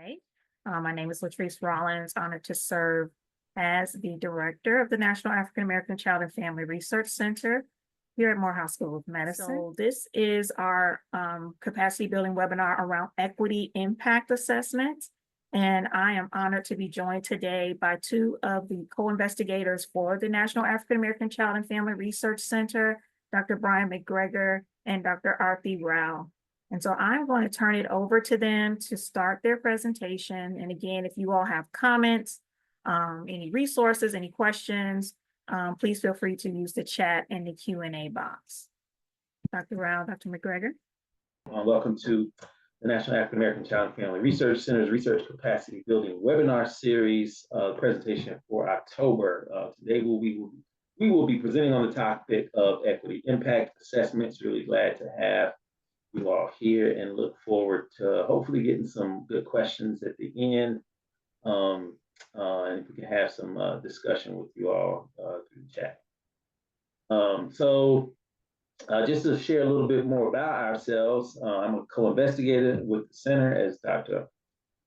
today. My name is Latrice Rollins, honored to serve as the director of the National African American Child and Family Research Center here at Morehouse School of Medicine. So this is our capacity building webinar around equity impact assessments. And I am honored to be joined today by two of the co-investigators for the National African American Child and Family Research Center, Dr. Brian McGregor and Dr. Arthi Rao. And so I'm going to turn it over to them to start their presentation. And again, if you all have comments, any resources, any questions, please feel free to use the chat and the Q&A box. Dr. Rao, Dr. McGregor. Welcome to the National African American Child and Family Research Center's Research Capacity Building Webinar Series presentation for October. Today we will be presenting on the topic of equity impact assessments. Really glad to have you all here and look forward to hopefully getting some good questions at the end. And if we can have some discussion with you all through the chat. Just to share a little bit more about ourselves, I'm a co-investigator with the center, as Dr.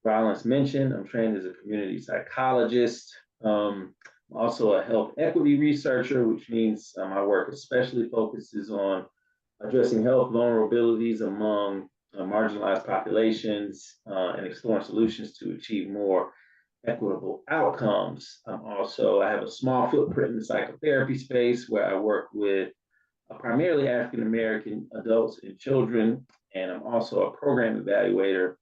Rollins mentioned. I'm trained as a community psychologist. I'm also a health equity researcher, which means my work especially focuses on addressing health vulnerabilities among marginalized populations and exploring solutions to achieve more equitable outcomes. I have a small footprint in the psychotherapy space where I work with primarily African American adults and children, and I'm also a program evaluator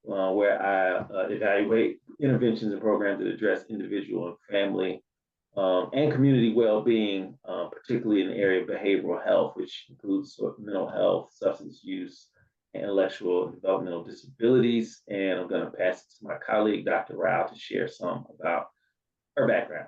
where I evaluate interventions and programs that address individual and family and community well-being, particularly in the area of behavioral health, which includes mental health, substance use, and intellectual and developmental disabilities. And I'm going to pass it to my colleague, Dr. Rao, to share some about her background.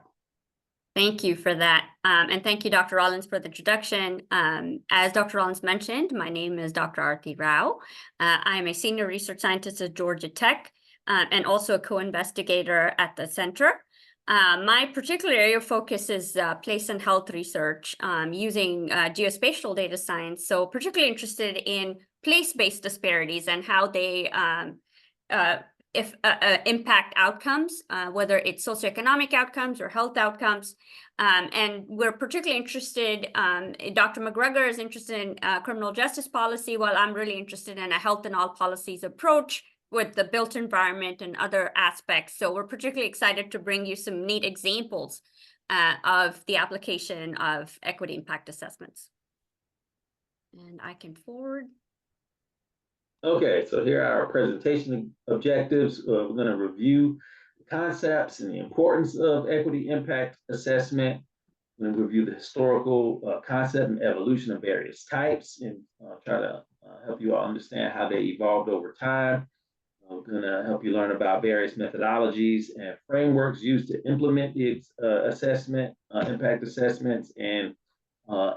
Thank you for that. And thank you, Dr. Rollins, for the introduction. As Dr. Rollins mentioned, my name is Dr. Arthi Rao. I am a senior research scientist at Georgia Tech and also a co-investigator at the center. My particular area of focus is place and health research using geospatial data science. So particularly interested in place-based disparities and how they impact outcomes, whether it's socioeconomic outcomes or health outcomes. And we're particularly interested, Dr. McGregor is interested in criminal justice policy, while I'm really interested in a health and all policies approach with the built environment and other aspects. So we're particularly excited to bring you some neat examples of the application of equity impact assessments. And I can forward. Okay, so here are our presentation objectives. We're going to review the concepts and the importance of equity impact assessment. We're going to review the historical concept and evolution of various types and try to help you all understand how they evolved over time. We're going to help you learn about various methodologies and frameworks used to implement the impact assessments. And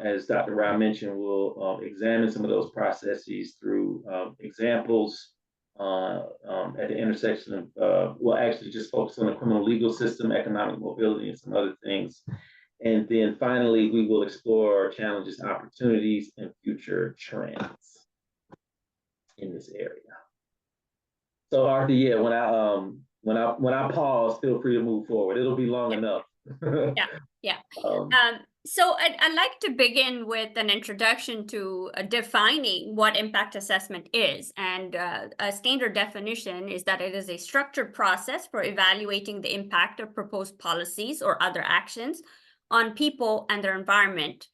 as Dr. Rao mentioned, we'll examine some of those processes through examples at the intersection of, we'll actually just focus on the criminal legal system, economic mobility, and some other things. And then finally, we will explore challenges, opportunities, and future trends in this area. So Arthi, yeah, when I pause, feel free to move forward. It'll be long enough. Yeah. So I'd like to begin with an introduction to defining what impact assessment is. And a standard definition is that it is a structured process for evaluating the impact of proposed policies or other actions on people and their environment,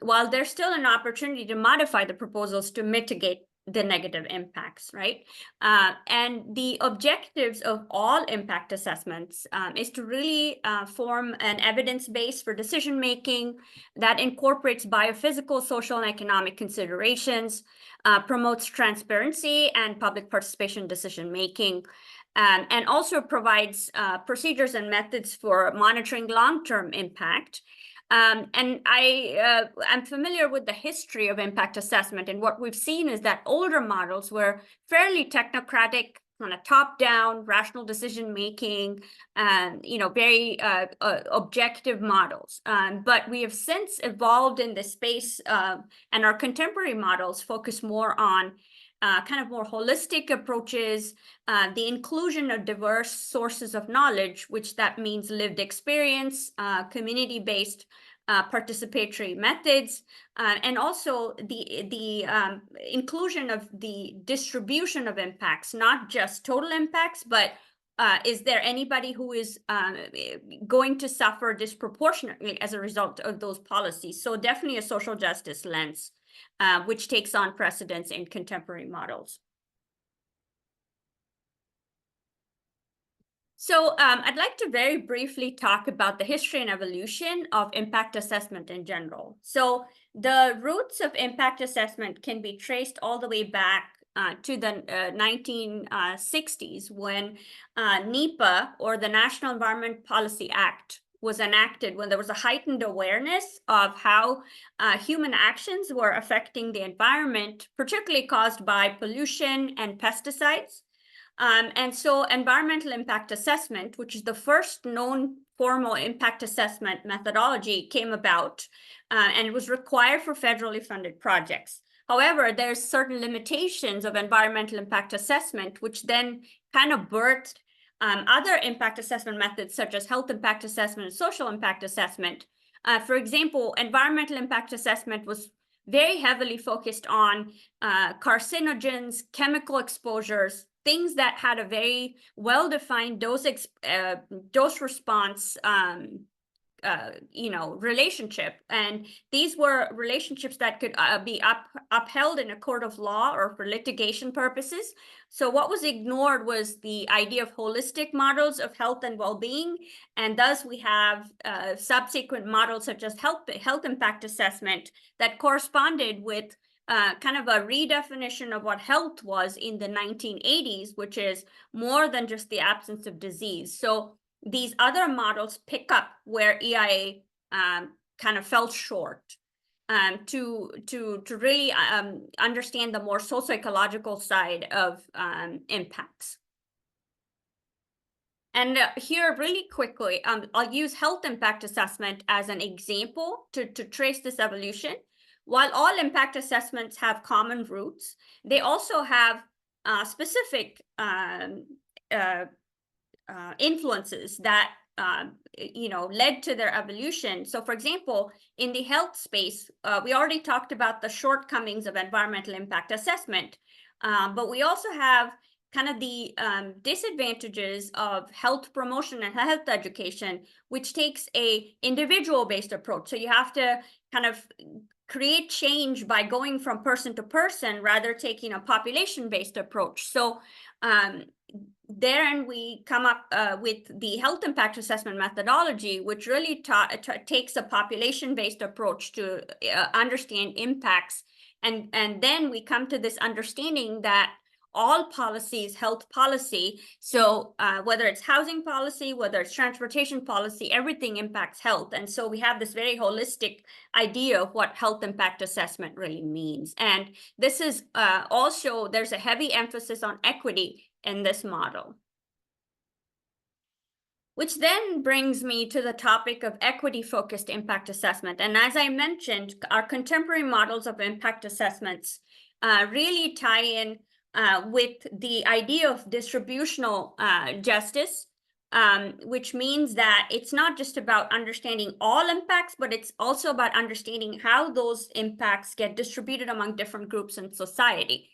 while there's still an opportunity to modify the proposals to mitigate the negative impacts, right? And the objectives of all impact assessments is to really form an evidence base for decision making that incorporates biophysical, social, and economic considerations, promotes transparency and public participation in decision making, and also provides procedures and methods for monitoring long-term impact. And I'm familiar with the history of impact assessment, and what we've seen is that older models were fairly technocratic, kind of top-down, rational decision-making, very objective models. But we have since evolved in this space, and our contemporary models focus more on kind of more holistic approaches, the inclusion of diverse sources of knowledge, which that means lived experience, community-based participatory methods, and also the inclusion of the distribution of impacts, not just total impacts, but is there anybody who is going to suffer disproportionately as a result of those policies? So definitely a social justice lens, which takes on precedence in contemporary models. So I'd like to very briefly talk about the history and evolution of impact assessment in general. So the roots of impact assessment can be traced all the way back to the 1960s when NEPA, or the National Environment Policy Act, was enacted, when there was a heightened awareness of how human actions were affecting the environment, particularly caused by pollution and pesticides. And so environmental impact assessment, which is the first known formal impact assessment methodology, came about, and it was required for federally funded projects. However, there's certain limitations of environmental impact assessment, which then kind of birthed other impact assessment methods, such as health impact assessment and social impact assessment. For example, environmental impact assessment was very heavily focused on carcinogens, chemical exposures, things that had a very well-defined dose response relationship. And these were relationships that could be upheld in a court of law or for litigation purposes. So what was ignored was the idea of holistic models of health and well-being. And thus we have subsequent models such as health impact assessment that corresponded with kind of a redefinition of what health was in the 1980s, which is more than just the absence of disease. So these other models pick up where EIA kind of fell short to really understand the more socioecological side of impacts. And here, really quickly, I'll use health impact assessment as an example to trace this evolution. While all impact assessments have common roots, they also have specific influences that led to their evolution. So for example, in the health space, we already talked about the shortcomings of environmental impact assessment, but we also have kind of the disadvantages of health promotion and health education, which takes a individual-based approach. So you have to kind of create change by going from person to person, rather taking a population-based approach. So therein we come up with the health impact assessment methodology, which really takes a population-based approach to understand impacts. And then we come to this understanding that all policy is health policy. So whether it's housing policy, whether it's transportation policy, everything impacts health. And so we have this very holistic idea of what health impact assessment really means. And this is also, there's a heavy emphasis on equity in this model. Which then brings me to the topic of equity-focused impact assessment. And as I mentioned, our contemporary models of impact assessments really tie in with the idea of distributional justice, which means that it's not just about understanding all impacts, but it's also about understanding how those impacts get distributed among different groups in society.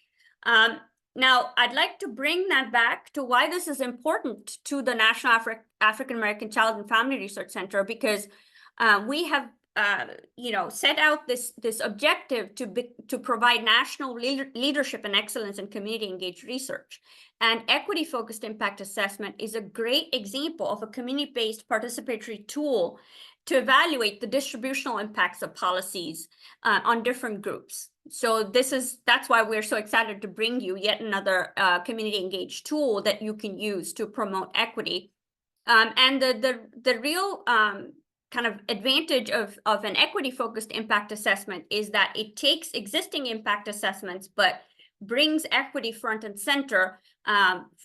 Now, I'd like to bring that back to why this is important to the National African American Child and Family Research Center, because we have set out this objective to provide national leadership and excellence in community engaged research. And equity-focused impact assessment is a great example of a community-based participatory tool to evaluate the distributional impacts of policies on different groups. So that's why we're so excited to bring you yet another community engaged tool that you can use to promote equity. And the real kind of advantage of an equity-focused impact assessment is that it takes existing impact assessments, but brings equity front and center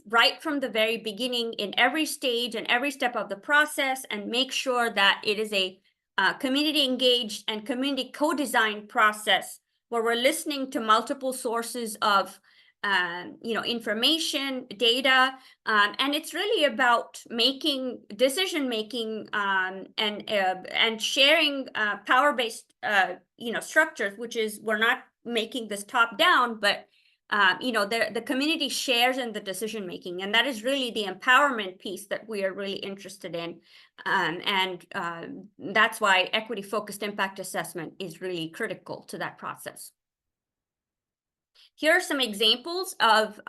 right from the very beginning in every stage and every step of the process, and make sure that it is a community engaged and community co-designed process where we're listening to multiple sources of information, data, and it's really about making decision-making and sharing power-based, structures, which is, we're not making this top-down, but the community shares in the decision making, and that is really the empowerment piece that we are really interested in, and that's why equity focused impact assessment is really critical to that process. Here are some examples of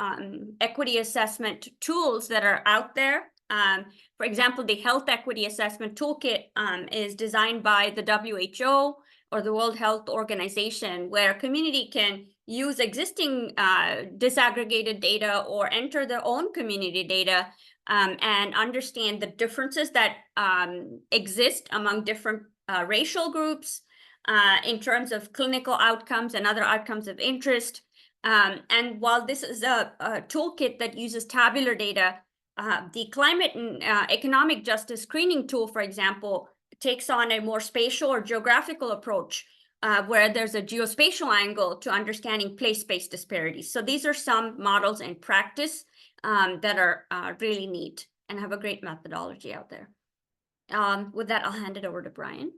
equity assessment tools that are out there. For example, the Health Equity Assessment Toolkit is designed by the WHO or the World Health Organization, where a community can use existing disaggregated data or enter their own community data and understand the differences that exist among different racial groups in terms of clinical outcomes and other outcomes of interest. And while this is a toolkit that uses tabular data, the climate and economic justice screening tool, for example, takes on a more spatial or geographical approach, where there's a geospatial angle to understanding place-based disparities. So these are some models in practice that are really neat and have a great methodology out there. With that, I'll hand it over to Brian.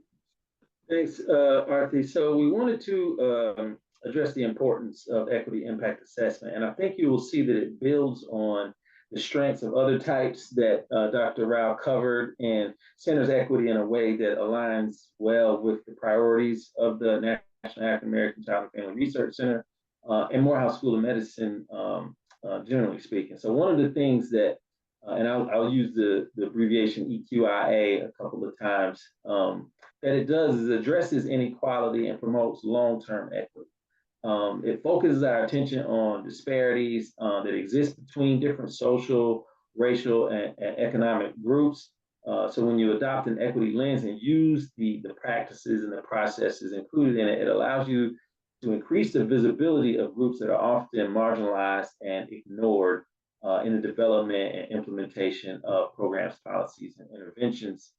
Thanks, Arthi. So we wanted to address the importance of equity impact assessment, and I think you will see that it builds on the strengths of other types that Dr. Rao covered and centers equity in a way that aligns well with the priorities of the National African American Child and Family Research Center and Morehouse School of Medicine, generally speaking. So one of the things that, and I'll use the abbreviation EQIA a couple of times, that it does is addresses inequality and promotes long-term equity. It focuses our attention on disparities that exist between different social, racial, and economic groups. So when you adopt an equity lens and use the practices and the processes included in it, it allows you to increase the visibility of groups that are often marginalized and ignored in the development and implementation of programs, policies, and interventions.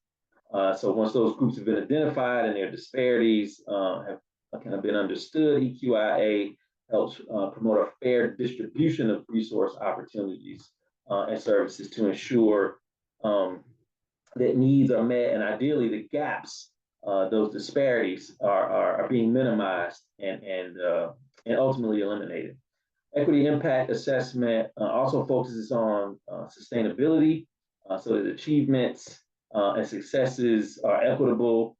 So once those groups have been identified and their disparities have kind of been understood, EQIA helps promote a fair distribution of resource opportunities and services to ensure that needs are met, and ideally the gaps, those disparities are being minimized and ultimately eliminated. Equity impact assessment also focuses on sustainability, so that achievements and successes are equitable,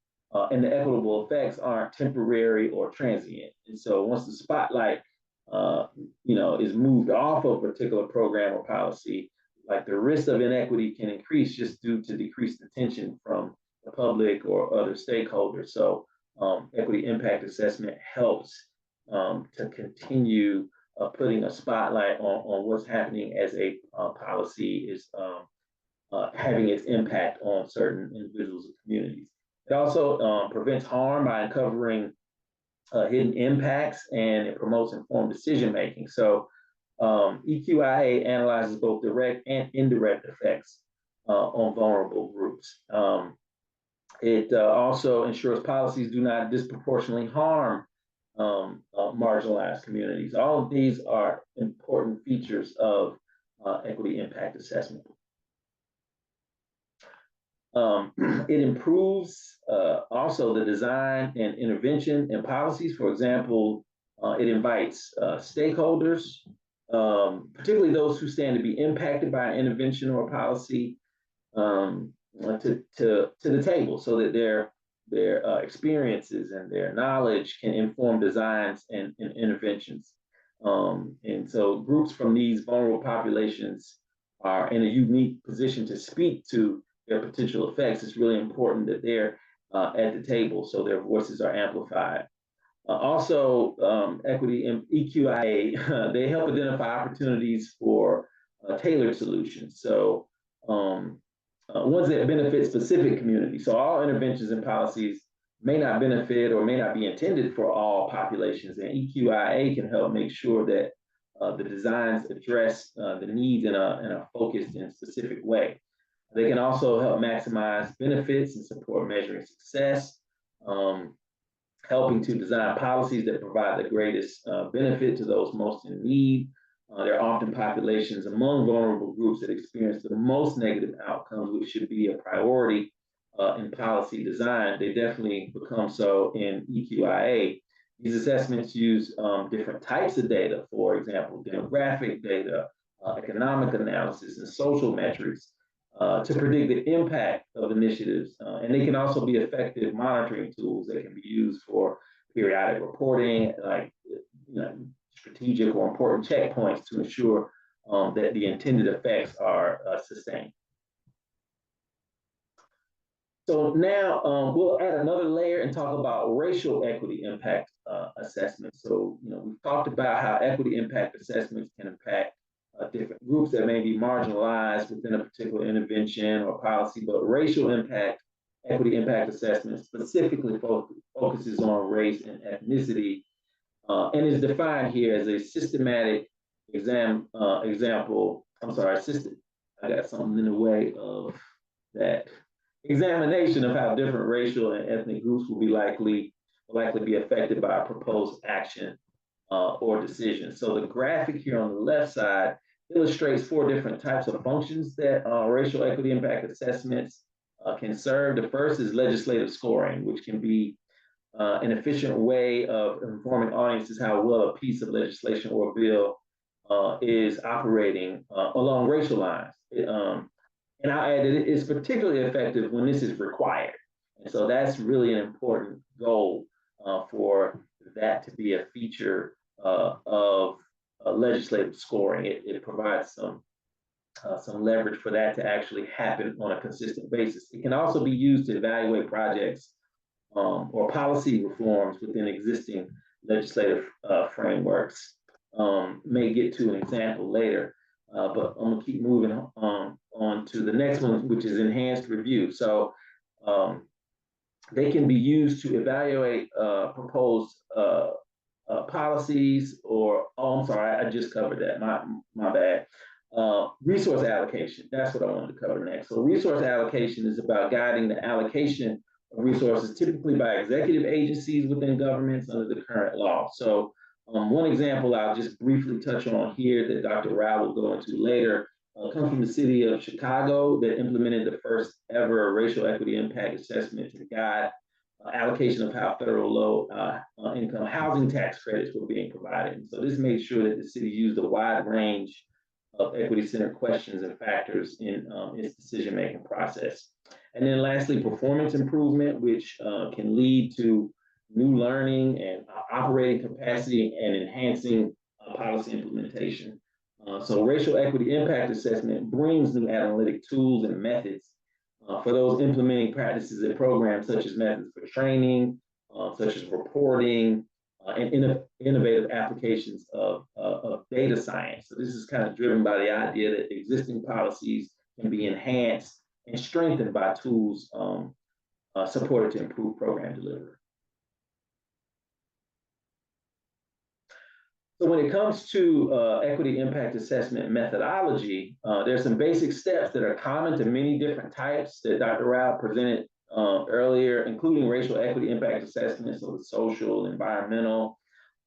and the equitable effects aren't temporary or transient. And so once the spotlight, is moved off of a particular program or policy, like the risk of inequity can increase just due to decreased attention from the public or other stakeholders. So equity impact assessment helps to continue putting a spotlight on what's happening as a policy is having its impact on certain individuals and communities. It also prevents harm by uncovering hidden impacts, and it promotes informed decision-making. So EQIA analyzes both direct and indirect effects on vulnerable groups. It also ensures policies do not disproportionately harm marginalized communities. All of these are important features of equity impact assessment. It improves also the design and intervention and policies. For example, it invites stakeholders, particularly those who stand to be impacted by an intervention or policy, to the table, so that their experiences and their knowledge can inform designs and interventions. And so groups from these vulnerable populations are in a unique position to speak to their potential effects. It's really important that they're at the table so their voices are amplified. Also, equity and EQIA, they help identify opportunities for tailored solutions. So ones that benefit specific communities. So all interventions and policies may not benefit or may not be intended for all populations, and EQIA can help make sure that the designs address the needs in a focused and specific way. They can also help maximize benefits and support measuring success, helping to design policies that provide the greatest benefit to those most in need, They're often populations among vulnerable groups that experience the most negative outcomes, which should be a priority in policy design. They definitely become so in EQIA. These assessments use different types of data, for example, demographic data, economic analysis, and social metrics to predict the impact of initiatives. And they can also be effective monitoring tools that can be used for periodic reporting, like strategic or important checkpoints to ensure that the intended effects are sustained. So now we'll add another layer and talk about racial equity impact assessments. So, we've talked about how equity impact assessments can impact different groups that may be marginalized within a particular intervention or policy, but racial equity impact assessment specifically focuses on race and ethnicity and is defined here as a systematic example. I'm sorry, I got something in the way of that. Examination of how different racial and ethnic groups will likely be affected by a proposed action or decision. So the graphic here on the left side illustrates 4 different types of functions that racial equity impact assessments can serve. The first is legislative scoring, which can be an efficient way of informing audiences how well a piece of legislation or bill is operating along racial lines. And I'll add that it is particularly effective when this is required. And so that's really an important goal for that to be a feature of legislative scoring. It provides some leverage for that to actually happen on a consistent basis. It can also be used to evaluate projects or policy reforms within existing legislative frameworks. May get to an example later, but I'm gonna keep moving on to the next one, which is enhanced review. So they can be used to evaluate proposed policies or, oh, I'm sorry, I just covered that, my bad. Resource allocation, that's what I wanted to cover next. So resource allocation is about guiding the allocation of resources, typically by executive agencies within governments under the current law. So one example I'll just briefly touch on here that Dr. Rao will go into later comes from the city of Chicago that implemented the first ever racial equity impact assessment to guide allocation of how federal low income housing tax credits were being provided. And so this made sure that the city used a wide range of equity-centered questions and factors in its decision-making process. And then lastly, performance improvement, which can lead to new learning and operating capacity and enhancing policy implementation. So racial equity impact assessment brings new analytic tools and methods for those implementing practices and programs, such as methods for training, such as reporting, and innovative applications of data science. So this is kind of driven by the idea that existing policies can be enhanced and strengthened by tools supported to improve program delivery. So when it comes to equity impact assessment methodology, there's some basic steps that are common to many different types that Dr. Rao presented earlier, including racial equity impact assessments, so the social, environmental.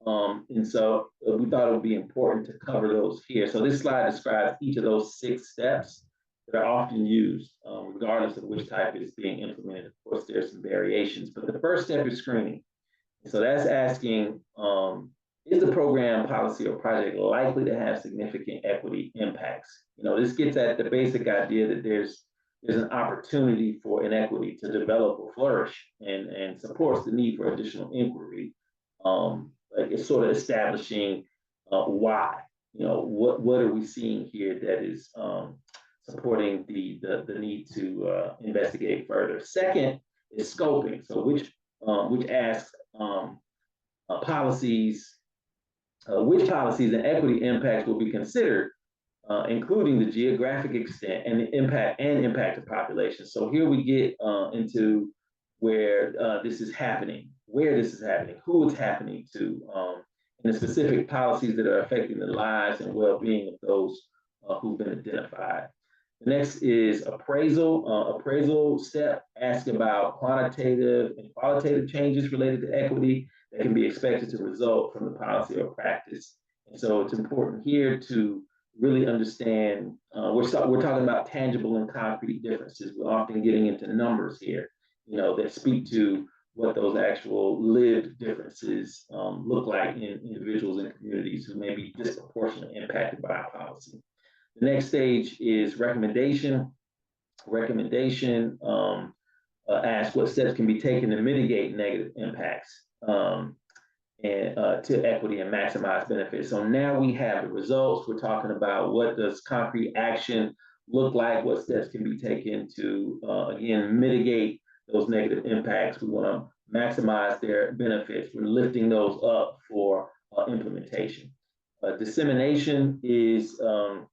And so we thought it would be important to cover those here. So this slide describes each of those 6 steps that are often used, regardless of which type is being implemented. Of course, there's some variations, but the first step is screening. So that's asking, is the program, policy, or project likely to have significant equity impacts? This gets at the basic idea that there's an opportunity for inequity to develop or flourish and supports the need for additional inquiry. Like it's sort of establishing why, what are we seeing here that is supporting the need to investigate further. Second is scoping. So which asks which policies and equity impacts will be considered, including the geographic extent and the impact of populations. So here we get into where this is happening, where this is happening, who it's happening to, and the specific policies that are affecting the lives and well-being of those who've been identified. The next is appraisal. Appraisal step asks about quantitative and qualitative changes related to equity that can be expected to result from the policy or practice. And so it's important here to really understand, we're talking about tangible and concrete differences. We're often getting into numbers here, that speak to what those actual lived differences look like in individuals and communities who may be disproportionately impacted by our policy. The next stage is recommendation. Recommendation asks what steps can be taken to mitigate negative impacts and to equity and maximize benefits. So now we have the results. We're talking about what does concrete action look like, what steps can be taken to, again, mitigate those negative impacts. We want to maximize their benefits. We're lifting those up for implementation. Dissemination is the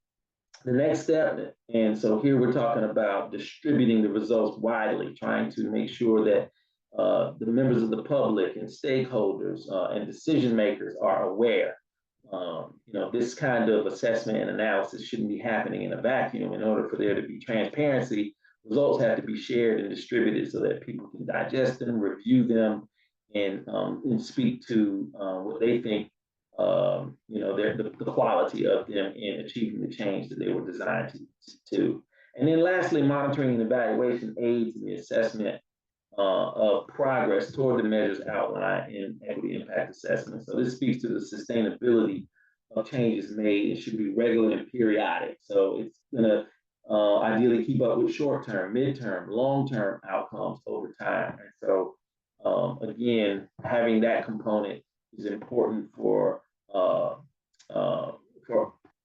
next step. And so here we're talking about distributing the results widely, trying to make sure that the members of the public and stakeholders and decision makers are aware. This kind of assessment and analysis shouldn't be happening in a vacuum. In order for there to be transparency, results have to be shared and distributed so that people can digest them, review them, and speak to what they think, the quality of them in achieving the change that they were designed to. And then lastly, monitoring and evaluation aids in the assessment of progress toward the measures outlined in equity impact assessment. So this speaks to the sustainability of changes made. It should be regular and periodic. So it's going to ideally keep up with short-term, mid-term, long-term outcomes over time. And so again, having that component is important for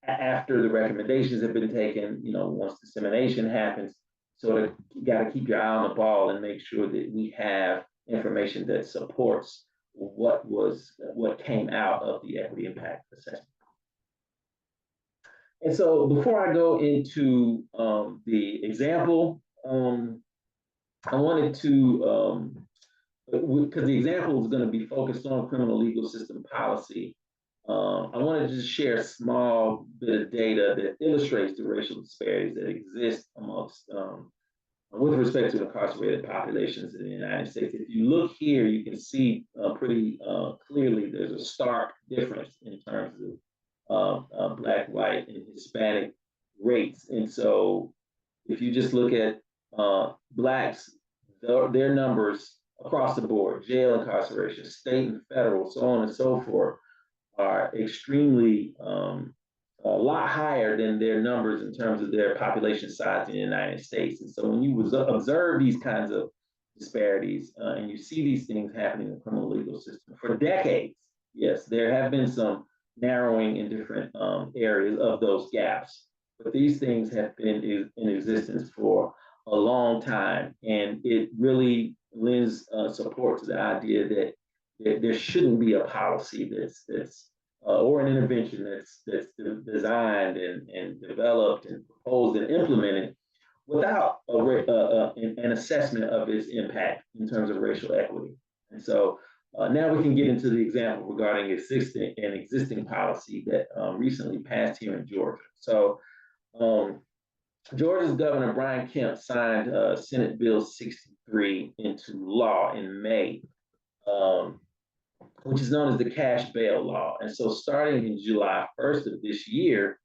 after the recommendations have been taken, once dissemination happens. Sort of got to keep your eye on the ball and make sure that we have information that supports what came out of the equity impact assessment. And so before I go into the example, I wanted to, because the example is going to be focused on criminal legal system policy, I wanted to just share a small bit of data that illustrates the racial disparities that exist amongst, with respect to incarcerated populations in the United States. If you look here, you can see pretty clearly there's a stark difference in terms of Black, white, and Hispanic rates. And so if you just look at Blacks, their numbers across the board, jail incarceration, state and federal, so on and so forth, are extremely a lot higher than their numbers in terms of their population size in the United States. And so when you observe these kinds of disparities and you see these things happening in the criminal legal system for decades, yes, there have been some narrowing in different areas of those gaps, but these things have been in existence for a long time, and it really lends support to the idea that there shouldn't be a policy that's or an intervention that's designed and developed and proposed and implemented without an assessment of its impact in terms of racial equity. And so now we can get into the example regarding existing policy that recently passed here in Georgia. So Georgia's Governor Brian Kemp signed Senate Bill 63 into law in May, which is known as the cash bail law. And so starting in July 1st of this year,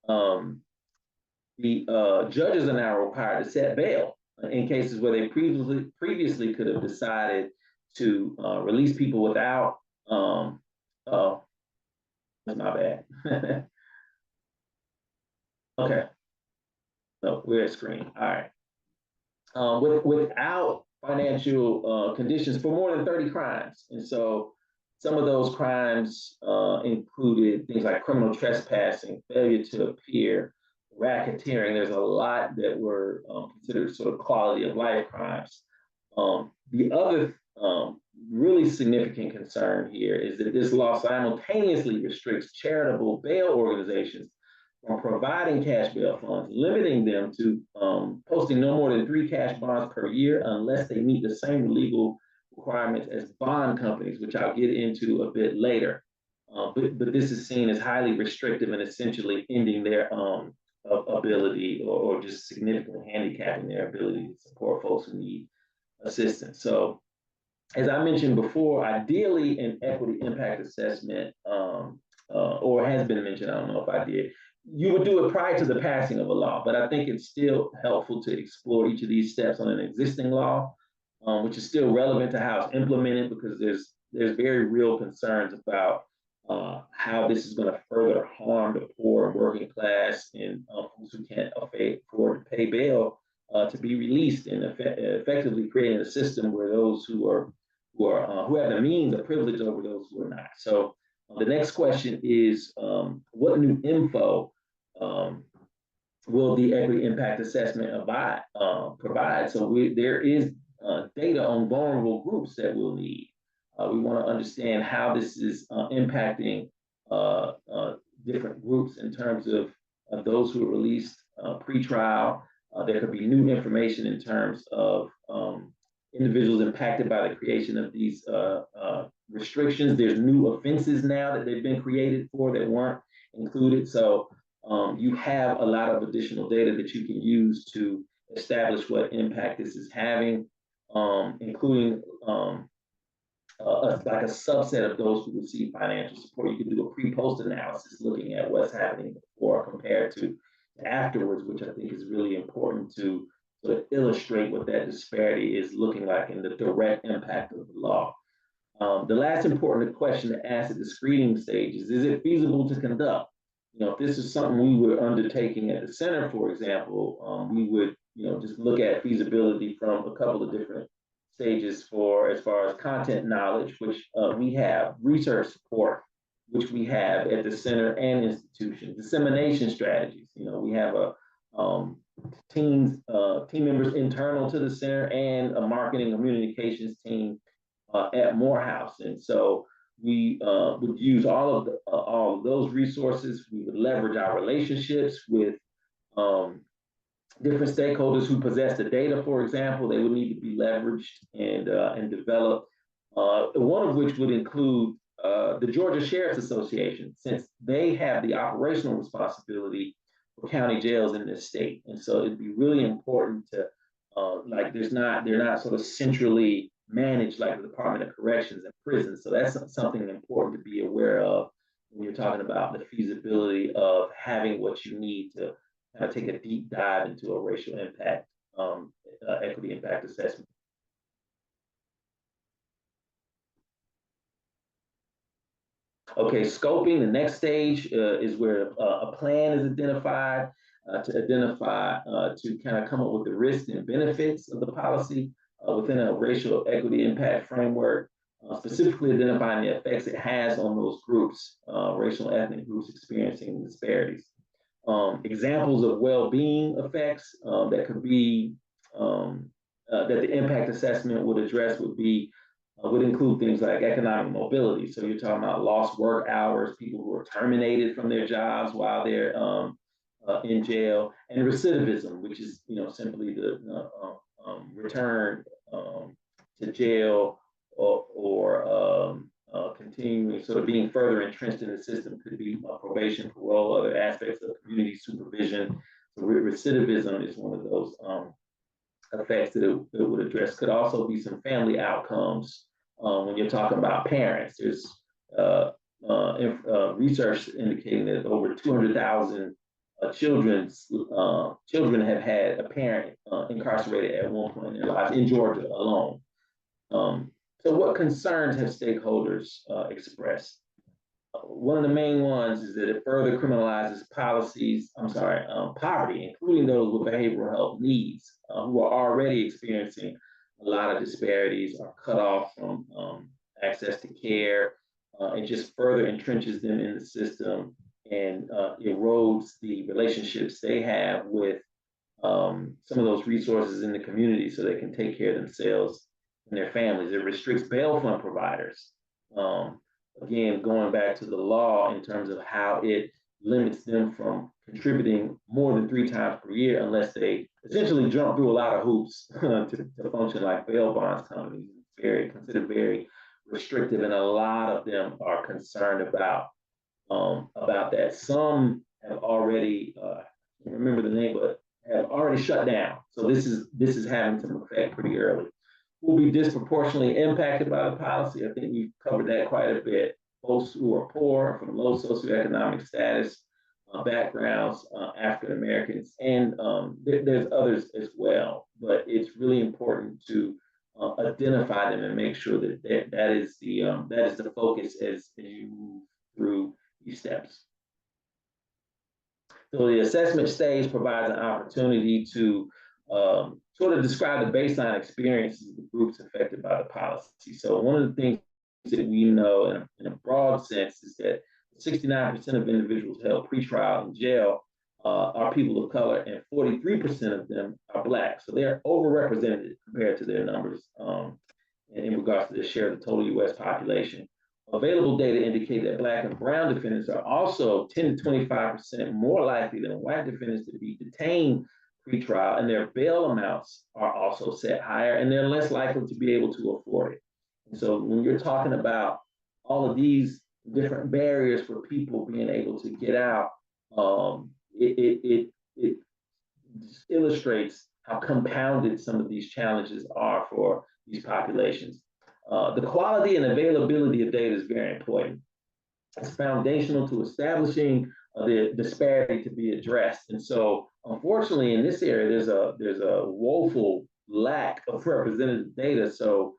the judges are now required to set bail in cases where they previously could have decided to release people without, oh, that's my bad. Okay, no, we're at screen, all right. Without financial conditions for more than 30 crimes. And so some of those crimes included things like criminal trespassing, failure to appear, racketeering. There's a lot that were considered sort of quality of life crimes. The other really significant concern here is that this law simultaneously restricts charitable bail organizations from providing cash bail funds, limiting them to posting no more than 3 cash bonds per year unless they meet the same legal requirements as bond companies, which I'll get into a bit later. But this is seen as highly restrictive and essentially ending their ability or just significantly handicapping their ability to support folks who need assistance. So as I mentioned before, ideally an equity impact assessment or has been mentioned, I don't know if I did, you would do it prior to the passing of a law, but I think it's still helpful to explore each of these steps on an existing law, which is still relevant to how it's implemented, because there's very real concerns about how this is going to further harm the poor and working class and folks who can't afford to pay bail to be released, and effectively creating a system where those who have the means of privilege over those who are not. So the next question is, what new info will the equity impact assessment provide? So there is data on vulnerable groups that we'll need. We want to understand how this is impacting different groups in terms of those who are released pre-trial. There could be new information in terms of individuals impacted by the creation of these restrictions. There's new offenses now that they've been created for that weren't included. So you have a lot of additional data that you can use to establish what impact this is having, including like a subset of those who receive financial support. You can do a pre-post analysis looking at what's happening before compared to afterwards, which I think is really important to sort of illustrate what that disparity is looking like and the direct impact of the law. The last important question to ask at the screening stage is it feasible to conduct? If this is something we were undertaking at the center, for example, we would, just look at feasibility from a couple of different stages as far as content knowledge, which we have, research support, which we have at the center and institution, dissemination strategies. We have team members internal to the center and a marketing and communications team at Morehouse. And so we would use all of those resources. We would leverage our relationships with different stakeholders who possess the data, for example. They would need to be leveraged and developed, one of which would include the Georgia Sheriff's Association, since they have the operational responsibility for county jails in this state. And so it'd be really important to, they're not sort of centrally managed like the Department of Corrections and Prisons. So that's something important to be aware of when you're talking about the feasibility of having what you need to kind of take a deep dive into a racial impact, equity impact assessment. Okay, scoping, the next stage is where a plan is identified to kind of come up with the risks and benefits of the policy within a racial equity impact framework, specifically identifying the effects it has on those groups, racial and ethnic groups experiencing disparities. Examples of well-being effects that could be, that the impact assessment would address would include things like economic mobility. So you're talking about lost work hours, people who are terminated from their jobs while they're in jail, and recidivism, which is simply the return to jail or continuing sort of being further entrenched in the system. Could be probation, parole, other aspects of community supervision. So recidivism is one of those effects that it would address. Could also be some family outcomes. When you're talking about parents, there's research indicating that over 200,000 children have had a parent incarcerated at one point in their lives in Georgia alone. So what concerns have stakeholders expressed? One of the main ones is that it further criminalizes poverty, including those with behavioral health needs who are already experiencing a lot of disparities, are cut off from access to care, and just further entrenches them in the system and erodes the relationships they have with some of those resources in the community so they can take care of themselves and their families. It restricts bail fund providers. Again, going back to the law in terms of how it limits them from contributing more than 3 times per year unless they essentially jump through a lot of hoops to function like bail bonds companies. It's considered very restrictive, and a lot of them are concerned about that. Some have already, I can't remember the name, but have already shut down. So this is having some effect pretty early. Will be disproportionately impacted by the policy. I think we've covered that quite a bit. folks who are poor, from low socioeconomic status, backgrounds, African Americans, and there's others as well. But it's really important to identify them and make sure that that is the focus as you move through these steps. So the assessment stage provides an opportunity to sort of describe the baseline experiences of the groups affected by the policy. So one of the things that we know in a broad sense is that 69% of individuals held pretrial in jail are people of color, and 43% of them are Black. So they're overrepresented compared to their numbers in regards to the share of the total U.S. population. Available data indicate that Black and brown defendants are also 10 to 25% more likely than white defendants to be detained pretrial, and their bail amounts are also set higher, and they're less likely to be able to afford it. And so when you're talking about all of these different barriers for people being able to get out, it illustrates how compounded some of these challenges are for these populations. The quality and availability of data is very important. It's foundational to establishing the disparity to be addressed. And so, unfortunately, in this area, there's a woeful lack of representative data. So,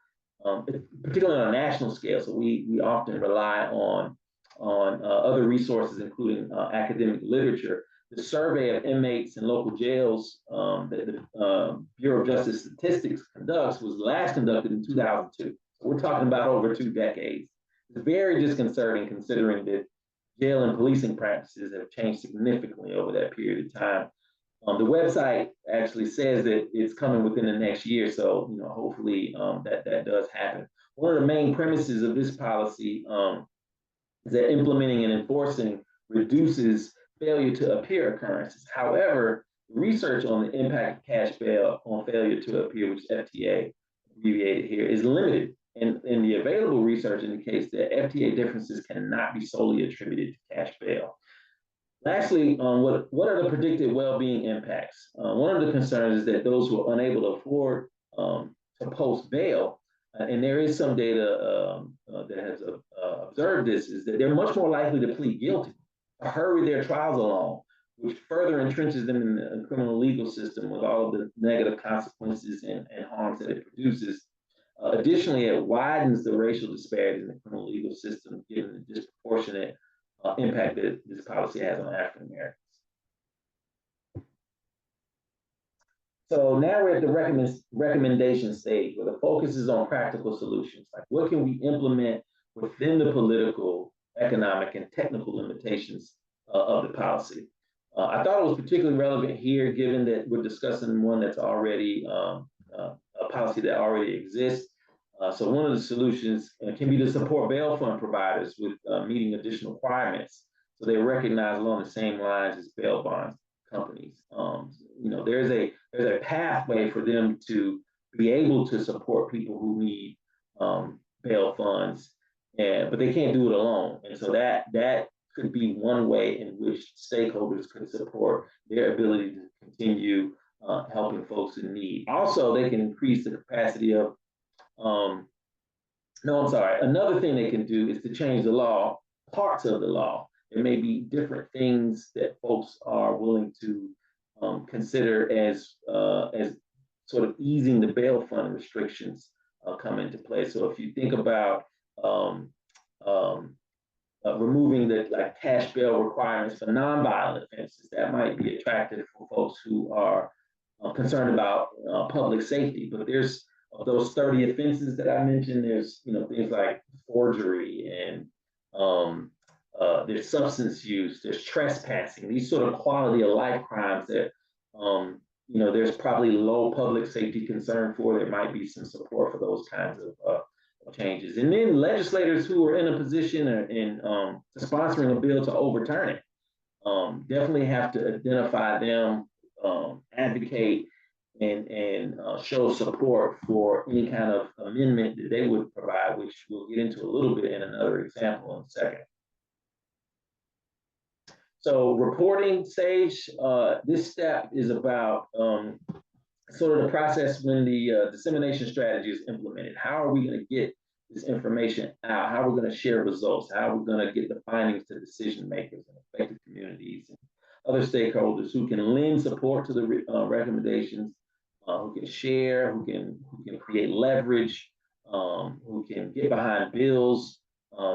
particularly on a national scale, so we often rely on other resources, including academic literature. The survey of inmates in local jails that the Bureau of Justice Statistics conducts was last conducted in 2002. So we're talking about over 2 decades. It's very disconcerting considering that jail and policing practices have changed significantly over that period of time. The website actually says that it's coming within the next year, so hopefully that does happen. One of the main premises of this policy is that implementing and enforcing reduces failure to appear occurrences. However, research on the impact of cash bail on failure to appear, which FTA abbreviated here, is limited. And the available research indicates that FTA differences cannot be solely attributed to cash bail. Lastly, what are the predicted well-being impacts? One of the concerns is that those who are unable to afford to post bail, and there is some data that has observed this, is that they're much more likely to plead guilty, to hurry their trials along, which further entrenches them in the criminal legal system with all of the negative consequences and harms that it produces. Additionally, it widens the racial disparity in the criminal legal system, given the disproportionate impact that this policy has on African Americans. So now we're at the recommendation stage, where the focus is on practical solutions. Like, what can we implement within the political, economic, and technical limitations of the policy? I thought it was particularly relevant here, given that we're discussing one that's already a policy that already exists. So one of the solutions can be to support bail fund providers with meeting additional requirements, so they recognize along the same lines as bail bond companies. There's a pathway for them to be able to support people who need bail funds, but they can't do it alone. And so that could be one way in which stakeholders could support their ability to continue helping folks in need. Also, they can increase the capacity of another thing they can do is to change the law, parts of the law. There may be different things that folks are willing to consider as sort of easing the bail fund restrictions come into play. So if you think about removing the cash bail requirements for nonviolent offenses, that might be attractive for folks who are concerned about public safety. But there's those 30 offenses that I mentioned. There's things like forgery, and there's substance use, there's trespassing, these sort of quality of life crimes that there's probably low public safety concern for. There might be some support for those kinds of changes. And then legislators who are in a position in sponsoring a bill to overturn it definitely have to identify them, advocate, and show support for any kind of amendment that they would provide, which we'll get into a little bit in another example in a second. So reporting stage, this step is about sort of the process when the dissemination strategy is implemented. How are we going to get this information out, how we're going to share results, how we're going to get the findings to decision makers and affected communities and other stakeholders who can lend support to the recommendations, who can share, who can create leverage, who can get behind bills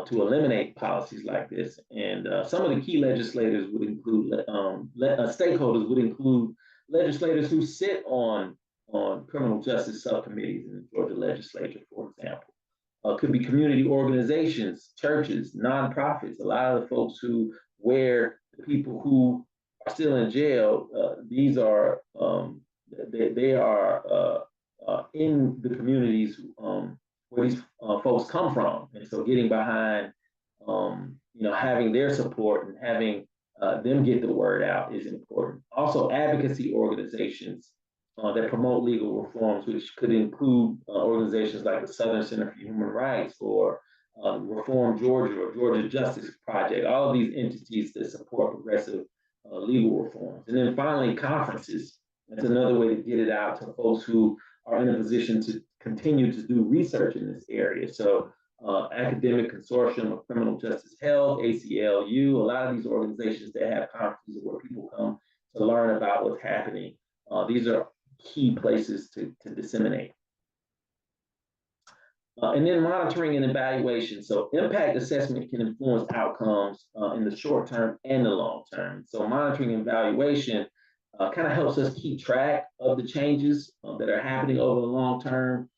to eliminate policies like this. And some of the key legislators would include, stakeholders would include legislators who sit on criminal justice subcommittees in the Georgia legislature, for example. Could be community organizations, churches, nonprofits. A lot of the folks where the people who are still in jail, these are, they are in the communities where these folks come from. And so getting behind, having their support and having them get the word out is important. Also, advocacy organizations that promote legal reforms, which could include organizations like the Southern Center for Human Rights or Reform Georgia or Georgia Justice Project, all of these entities that support progressive legal reforms. And then finally, conferences. That's another way to get it out to folks who are in a position to continue to do research in this area. So Academic Consortium of Criminal Justice Health, ACLU, a lot of these organizations that have conferences where people come to learn about what's happening. These are key places to disseminate. And then monitoring and evaluation. So impact assessment can influence outcomes in the short term and the long term. So monitoring and evaluation kind of helps us keep track of the changes that are happening over the long term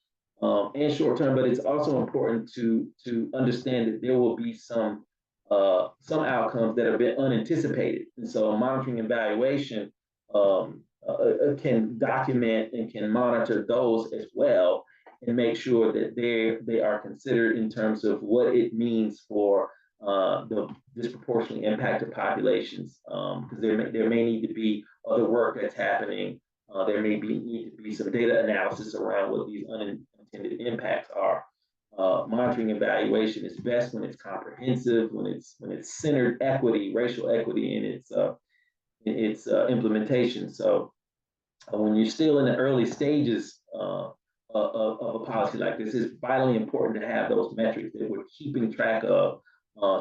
and short term, but it's also important to understand that there will be some outcomes that have been unanticipated. And so monitoring and evaluation can document and can monitor those as well and make sure that they are considered in terms of what it means for the disproportionately impacted populations, because there may need to be other work that's happening. There may need to be some data analysis around what these unintended impacts are. Monitoring evaluation is best when it's comprehensive, when it's centered equity, racial equity in its implementation. So when you're still in the early stages of a policy like this, it's vitally important to have those metrics that we're keeping track of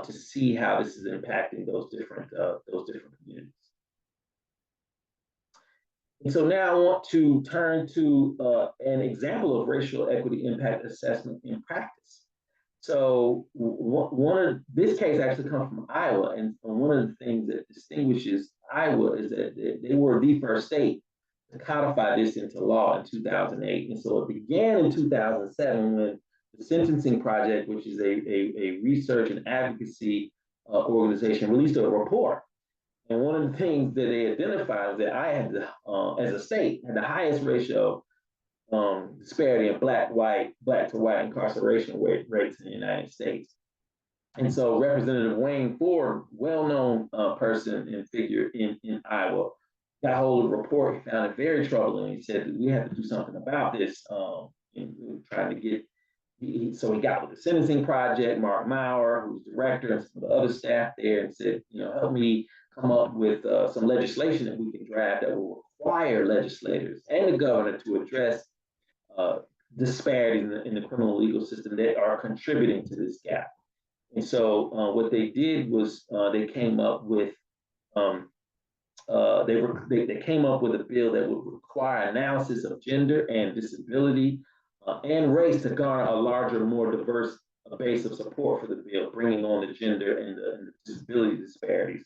to see how this is impacting those different communities. And so now I want to turn to an example of racial equity impact assessment in practice. So this case actually comes from Iowa, and one of the things that distinguishes Iowa is that they were the first state to codify this into law in 2008. And so it began in 2007 when the Sentencing Project, which is a research and advocacy organization, released a report. And one of the things that they identified is that I had, as a state, had the highest ratio disparity in black to white incarceration rates in the United States. And so Representative Wayne Ford, well-known person and figure in Iowa, got hold of the report. He found it very troubling. He said that we have to do something about this. And trying to get, so he got with the Sentencing Project, Mark Maurer, who's director, and some of the other staff there, and said, help me come up with some legislation that we can draft that will require legislators and the governor to address disparities in the criminal legal system that are contributing to this gap. And so what they did was they came up with they came up with a bill that would require analysis of gender and disability and race to garner a larger, more diverse base of support for the bill, bringing on the gender and the disability disparities.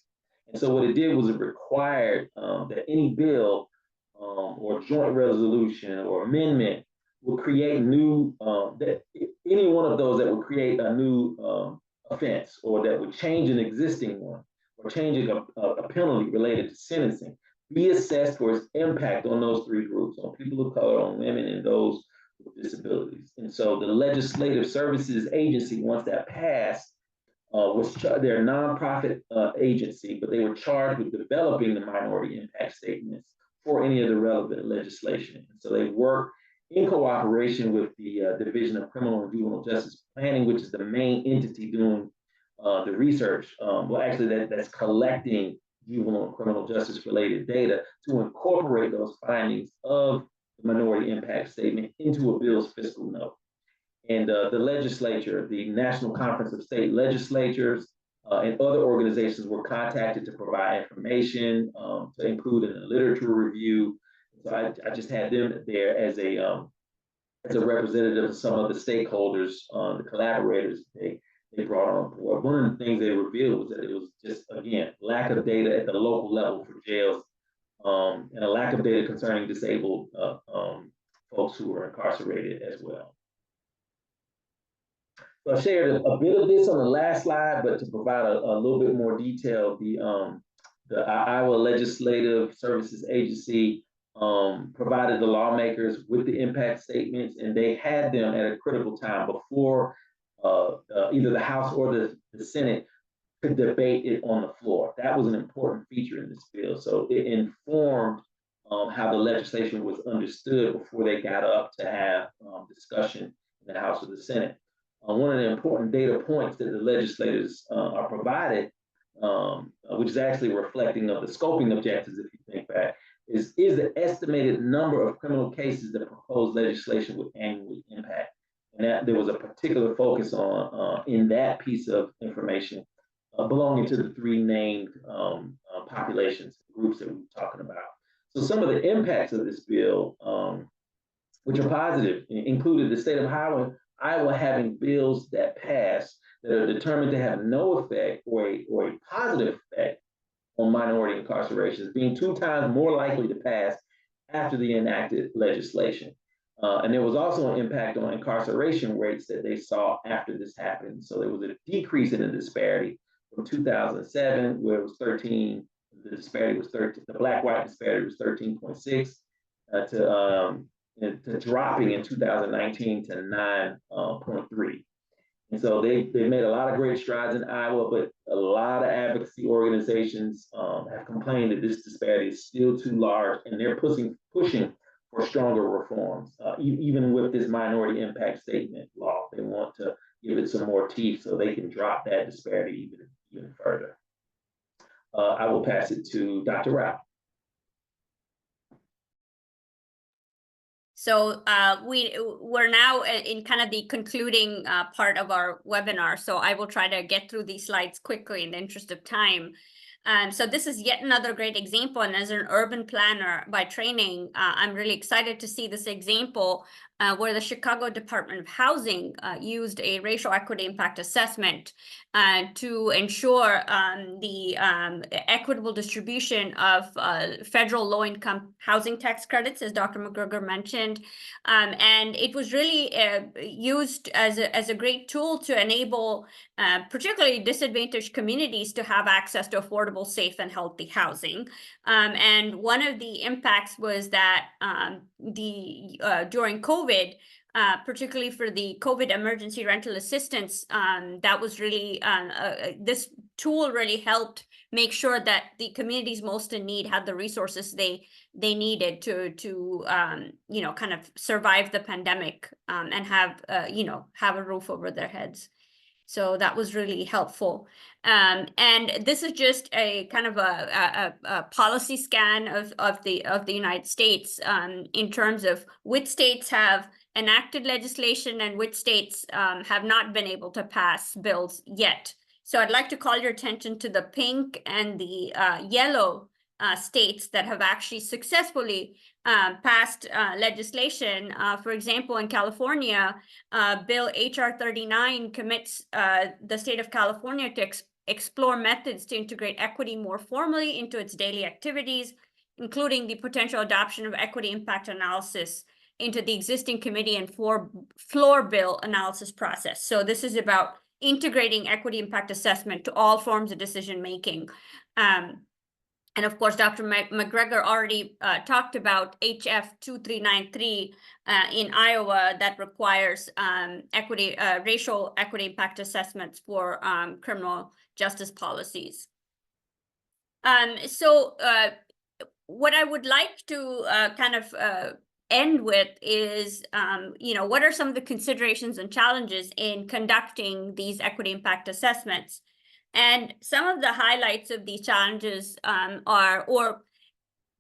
And so what it did was it required that any bill or joint resolution or amendment would create new, that any one of those that would create a new offense or that would change an existing one or changing a penalty related to sentencing be assessed for its impact on those three groups, on people of color, on women, and those with disabilities. And so the Legislative Services Agency, once that passed, they're a nonprofit agency, but they were charged with developing the minority impact statements for any of the relevant legislation. And so they work in cooperation with the Division of Criminal and Juvenile Justice Planning, which is the main entity doing the research. Well, actually, that's collecting juvenile and criminal justice related data to incorporate those findings of the minority impact statement into a bill's fiscal note. And the legislature, the National Conference of State Legislatures, and other organizations were contacted to provide information, to include in a literature review. So I just had them there as a representative of some of the stakeholders, the collaborators they brought on board. One of the things they revealed was that it was just, again, lack of data at the local level for jails, and a lack of data concerning disabled folks who were incarcerated as well. So I shared a bit of this on the last slide, but to provide a little bit more detail, the Iowa Legislative Services Agency provided the lawmakers with the impact statements, and they had them at a critical time before either the House or the Senate could debate it on the floor. That was an important feature in this bill. So it informed how the legislation was understood before they got up to have discussion in the House or the Senate. One of the important data points that the legislators are provided, which is actually reflecting of the scoping objectives, if you think back, is the estimated number of criminal cases that proposed legislation would annually impact. And that there was a particular focus on in that piece of information belonging to the three named populations, groups that we were talking about. So some of the impacts of this bill, which are positive, included the state of Iowa having bills that pass that are determined to have no effect or a positive effect on minority incarcerations, being 2 times more likely to pass after the enacted legislation. And there was also an impact on incarceration rates that they saw after this happened. So there was a decrease in the disparity from 2007, where it was 13, the disparity was 13, the black-white disparity was 13.6, to dropping in 2019 to 9.3. And so they made a lot of great strides in Iowa, but a lot of advocacy organizations have complained that this disparity is still too large, and they're pushing for stronger reforms. Even with this minority impact statement law, they want to give it some more teeth so they can drop that disparity even further. I will pass it to Dr. Rao. So we're now in kind of the concluding part of our webinar. So I will try to get through these slides quickly in the interest of time. So this is yet another great example. And as an urban planner by training, I'm really excited to see this example where the Chicago Department of Housing used a racial equity impact assessment to ensure the equitable distribution of federal low-income housing tax credits, as Dr. McGregor mentioned. And it was really used as a great tool to enable particularly disadvantaged communities to have access to affordable, safe, and healthy housing. And one of the impacts was that during COVID, particularly for the COVID emergency rental assistance, that was really, this tool really helped make sure that the communities most in need had the resources they needed to kind of survive the pandemic and have a roof over their heads. So that was really helpful. And this is just a kind of a policy scan of the United States in terms of which states have enacted legislation and which states have not been able to pass bills yet. So I'd like to call your attention to the pink and the yellow states that have actually successfully passed legislation. For example, in California, Bill HR 39 commits the state of California to explore methods to integrate equity more formally into its daily activities, including the potential adoption of equity impact analysis into the existing committee and floor bill analysis process. So this is about integrating equity impact assessment to all forms of decision making. And of course, Dr. McGregor already talked about HF 2393 in Iowa that requires racial equity impact assessments for criminal justice policies. So what I would like to kind of end with is, what are some of the considerations and challenges in conducting these equity impact assessments? And some of the highlights of these challenges are, or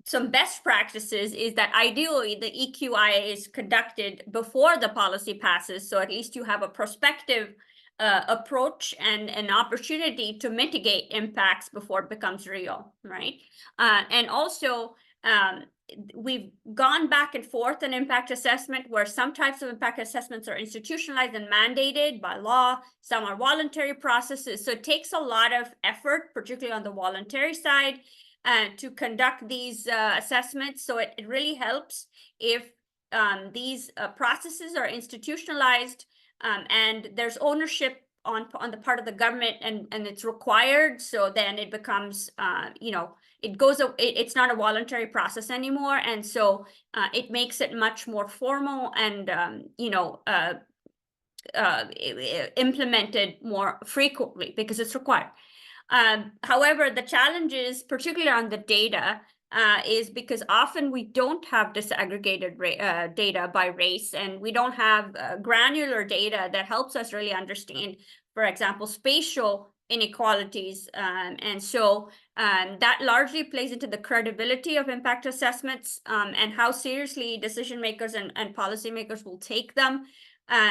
some best practices is that ideally the EQIA is conducted before the policy passes, so at least you have a prospective approach and an opportunity to mitigate impacts before it becomes real, right? And also, we've gone back and forth on impact assessment, where some types of impact assessments are institutionalized and mandated by law, some are voluntary processes. So it takes a lot of effort, particularly on the voluntary side, to conduct these assessments. So it really helps if these processes are institutionalized and there's ownership on the part of the government, and it's required. So then it becomes, you know, it's not a voluntary process anymore. And so it makes it much more formal and, you know, implemented more frequently because it's required. However, the challenges, particularly on the data, is because often we don't have disaggregated data by race, and we don't have granular data that helps us really understand, for example, spatial inequalities. And so that largely plays into the credibility of impact assessments and how seriously decision makers and policymakers will take them.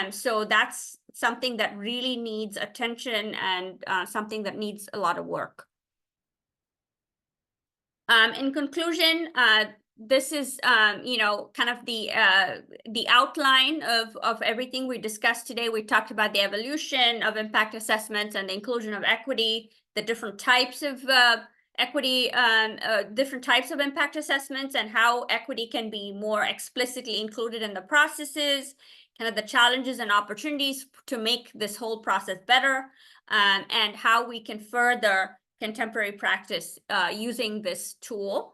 So that's something that really needs attention and something that needs a lot of work. In conclusion, this is, you know, kind of the outline of everything we discussed today. We talked about the evolution of impact assessments and the inclusion of equity, the different types of equity, different types of impact assessments, and how equity can be more explicitly included in the processes, kind of the challenges and opportunities to make this whole process better, and how we can further contemporary practice using this tool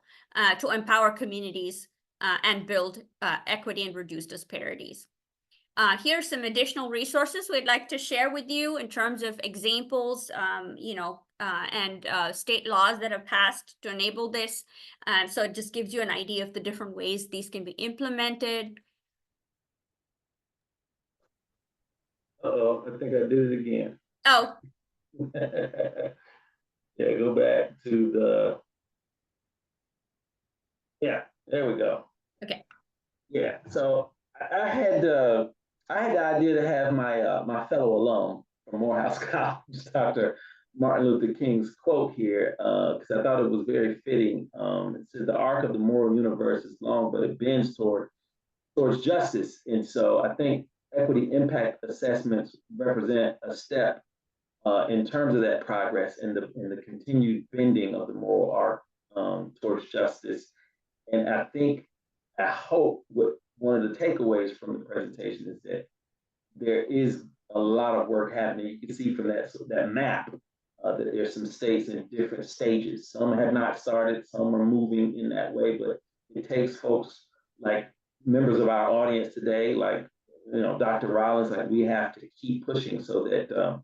to empower communities and build equity and reduce disparities. Here are some additional resources we'd like to share with you in terms of examples, you know, and state laws that have passed to enable this. So it just gives you an idea of the different ways these can be implemented. Uh-oh, I think I did it again. Oh. Yeah, go back to the, yeah, there we go. Okay. Yeah, so I had the idea to have my my fellow alum from Morehouse College, Dr. Martin Luther King's quote here, because I thought it was very fitting. It says, "The arc of the moral universe is long, but it bends towards justice." And so I think equity impact assessments represent a step in terms of that progress and the continued bending of the moral arc towards justice. And I hope what one of the takeaways from the presentation is that there is a lot of work happening. You can see from that map that there's some states in different stages. Some have not started, some are moving in that way, but it takes folks like members of our audience today, like, you know, Dr. Rollins, like, we have to keep pushing so that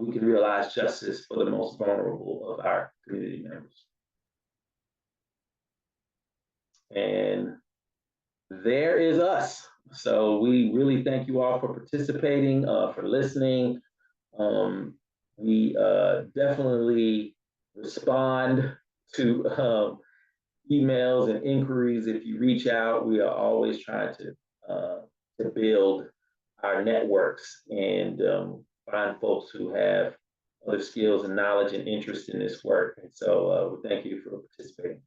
we can realize justice for the most vulnerable of our community members. And there is us. So we really thank you all for participating, for listening. We definitely respond to emails and inquiries. If you reach out, we are always trying to build our networks and find folks who have other skills and knowledge and interest in this work. And so we thank you for participating.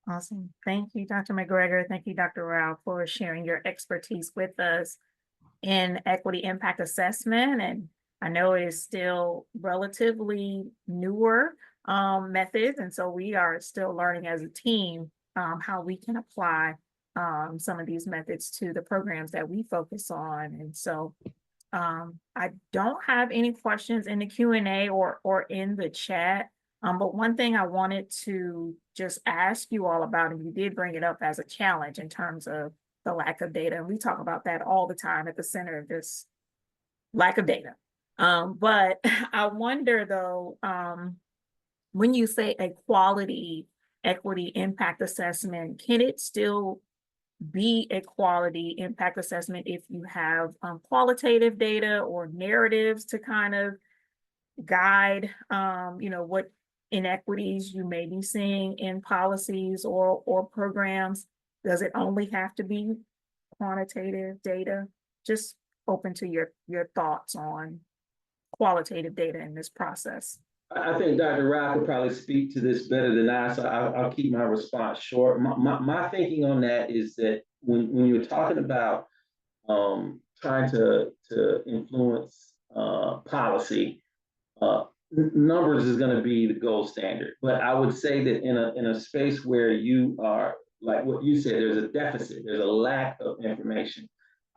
Awesome. Thank you, Dr. McGregor. Thank you, Dr. Rao, for sharing your expertise with us in equity impact assessment. And I know it is still relatively newer methods. And so we are still learning as a team how we can apply some of these methods to the programs that we focus on. And so I don't have any questions in the Q&A or in the chat. But one thing I wanted to just ask you all about, and you did bring it up as a challenge in terms of the lack of data. And we talk about that all the time at the center of this lack of data. But I wonder though, when you say a quality equity impact assessment, can it still be a quality impact assessment if you have qualitative data or narratives to kind of guide, you know, what inequities you may be seeing in policies or programs? Does it only have to be quantitative data? Just open to your thoughts on qualitative data in this process. I think Dr. Rao could probably speak to this better than I, so I'll keep my response short. My thinking on that is that when you're talking about trying to influence policy, numbers is going to be the gold standard. But I would say that in a space where you are, like what you said, there's a deficit, there's a lack of information.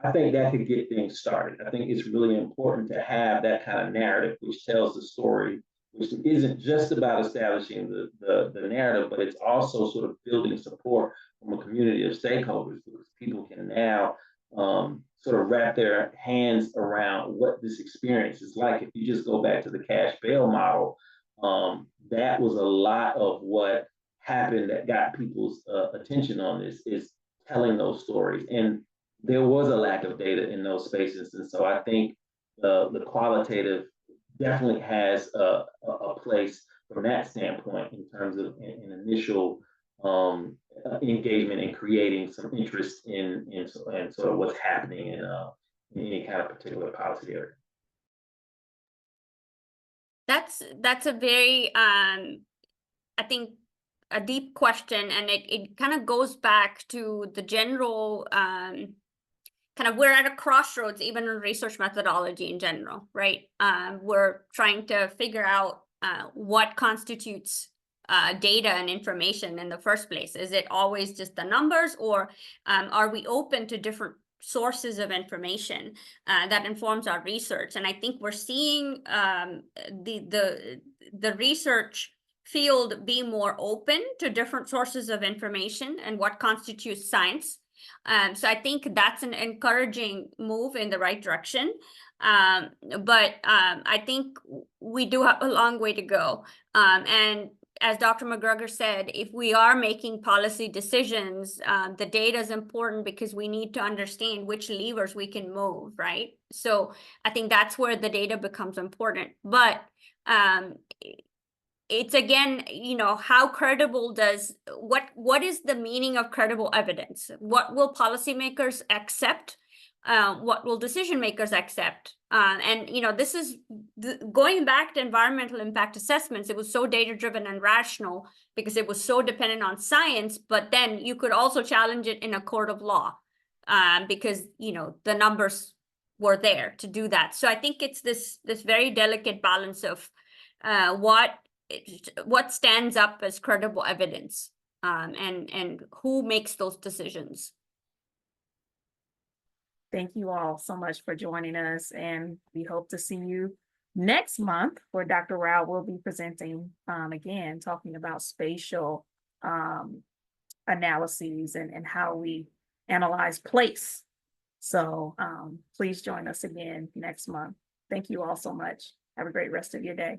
I think that could get things started. I think it's really important to have that kind of narrative which tells the story, which isn't just about establishing the narrative, but it's also sort of building support from a community of stakeholders, because people can now sort of wrap their hands around what this experience is like. If you just go back to the cash bail model, that was a lot of what happened that got people's attention on this, is telling those stories. And there was a lack of data in those spaces. And so I think the qualitative definitely has a place from that standpoint in terms of an initial engagement in creating some interest in sort of what's happening in any kind of particular policy area. That's a very I think a deep question, and it kind of goes back to the general kind of, we're at a crossroads even in research methodology in general, right? We're trying to figure out what constitutes data and information in the first place. Is it always just the numbers, or are we open to different sources of information that informs our research? And I think we're seeing the research field be more open to different sources of information and what constitutes science. So I think that's an encouraging move in the right direction. But I think we do have a long way to go. And as Dr. McGregor said, if we are making policy decisions, the data is important because we need to understand which levers we can move, right? So I think that's where the data becomes important. But it's, again, you know, how credible does, what is the meaning of credible evidence? What will policymakers accept? What will decision makers accept? And, you know, this is going back to environmental impact assessments. It was so data driven and rational because it was so dependent on science, but then you could also challenge it in a court of law because, you know, the numbers were there to do that. So I think it's this very delicate balance of what stands up as credible evidence and who makes those decisions. Thank you all so much for joining us, and we hope to see you next month, where Dr. Rao will be presenting again, talking about spatial analyses and how we analyze place. So please join us again next month. Thank you all so much. Have a great rest of your day.